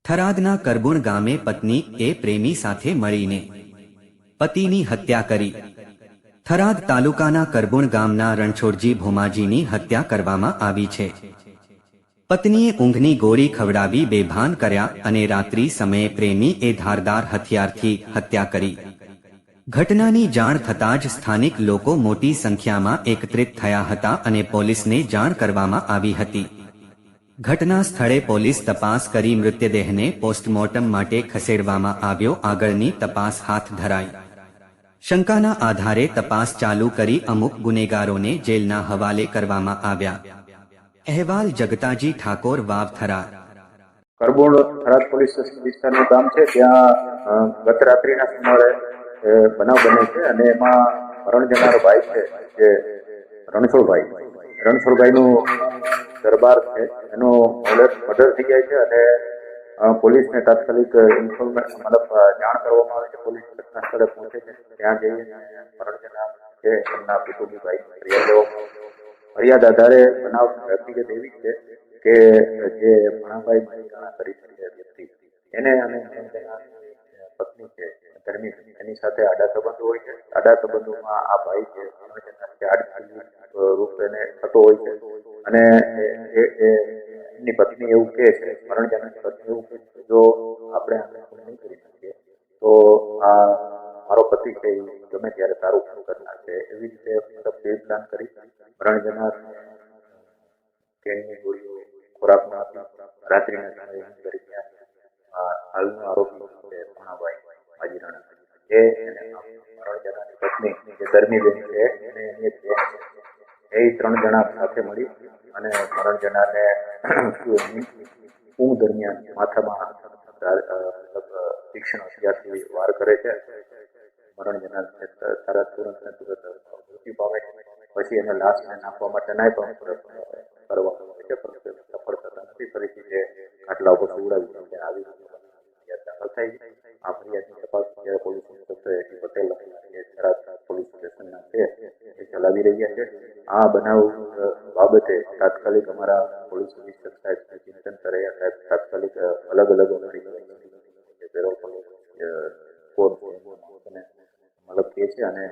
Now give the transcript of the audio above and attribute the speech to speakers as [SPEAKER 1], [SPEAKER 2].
[SPEAKER 1] થરાદના કરબુણ ગામે પત્ની એ પ્રેમી સાથે મળીને પતિની હત્યા કરી। થરાદ તાલુકાના કરબુણ ગામના રણછોડજી ભોમાજીની હત્યા કરવામાં આવી છે। પત્નીએ ઊંઘની ગોળી ખવડાવી બેભાન કર્યા અને રાત્રિ સમયે પ્રેમી એ ધારદાર હથિયારથી હત્યા કરી। ઘટનાની જાણ થતાં જ સ્થાનિક લોકો મોટી સંખ્યામાં એકત્રિત થયા હતા અને પોલીસને જાણ કરવામાં આવી હતી। ઘટના સ્થળે પોલીસ તપાસ કરી મૃતદેહને પોસ્ટમોર્ટમ માટે ખસેડવામાં આવ્યો। આગળની તપાસ હાથ ધરાઈ। શંકાના આધારે તપાસ ચાલુ કરી અમુક ગુનેગારોને જેલના હવાલે કરવામાં આવ્યા। અહેવાલ જગતાજી ઠાકોર, વાવ, થરાદ।
[SPEAKER 2] કરબુણ થરાદ પોલીસ સ્ટેશન વિસ્તારનું ગામ છે। ત્યાં ગત રાત્રિના સુમારે બનાવ બને છે અને એમાં મરણ જનારો ભાઈ છે જે રણછોડભાઈનું દરબાર છે, એનો મર્ડર થઈ જાય છે અને પોલીસને તાત્કાલિક જાણ કરવામાં આવે છે। પોલીસ ઘટના સ્થળે પહોંચે છે। ત્યાં જઈને મરણ જનાર છે એમના કુટુંબી ભાઈ ફરિયાદ આધારે બનાવ હકીકત એવી છે કે જે ભણાભાઈ મહેસાણા તરીકે વ્યક્તિ એને અને પત્ની છે ધર્મી, એની સાથે આડા સંબંધો હોય છે। આડા સંબંધોમાં આ ભાઈ છે આડકીલી રૂપ એને થતો હોય છે અને એમની પત્ની એવું કહે છે, મરણ જનારની પત્ની એવું કહે છે, જો આપણે નહીં કરી શકીએ તો આ મારો પતિ છે એ ગમે ત્યારે તારું કામ કરનાર છે। એવી રીતે પ્લાન કરી મરણ જનાર કેળની ગોળીઓ ખોરાકમાં આપી રાત્રિના સમય દરમિયાન હાલનો આરોપી છે ભણાભાઈ માજીરાણા, એ મરણ જનારની પત્ની જે ધર્મીબેન છે અને એની બેન છે, એ 3 જણા સાથે મળી અને મરણ જનારને ઊંઘ દરમિયાન માથામાં તીક્ષ્ણ હથિયારથી વાર કરે છે। મરણ જનાર તુરંત મૃત્યુ પામે છે। પછી એને લાશને નાખવા માટે નાય પણ કરવામાં આવે છે, પરંતુ સફળ થતા નથી। ફરીથી તે ખાટલા ઉપર સુવડાવી દે છે। આવી ફરિયાદ દાખલ થઈ। આ ફરિયાદની તપાસ જ્યારે police inspector Patel Tharad police સ્ટેશનના છે એ ચલાવી રહ્યા છે। આ બનાવ બાબતે તાત્કાલિક અમારા પોલીસ અધિક્ષક સાહેબ ચિંતન કર્યા સાહેબ તાત્કાલિક અલગ અમારી પેરોલ પોલીસ કોડ મતલબ કે છે અને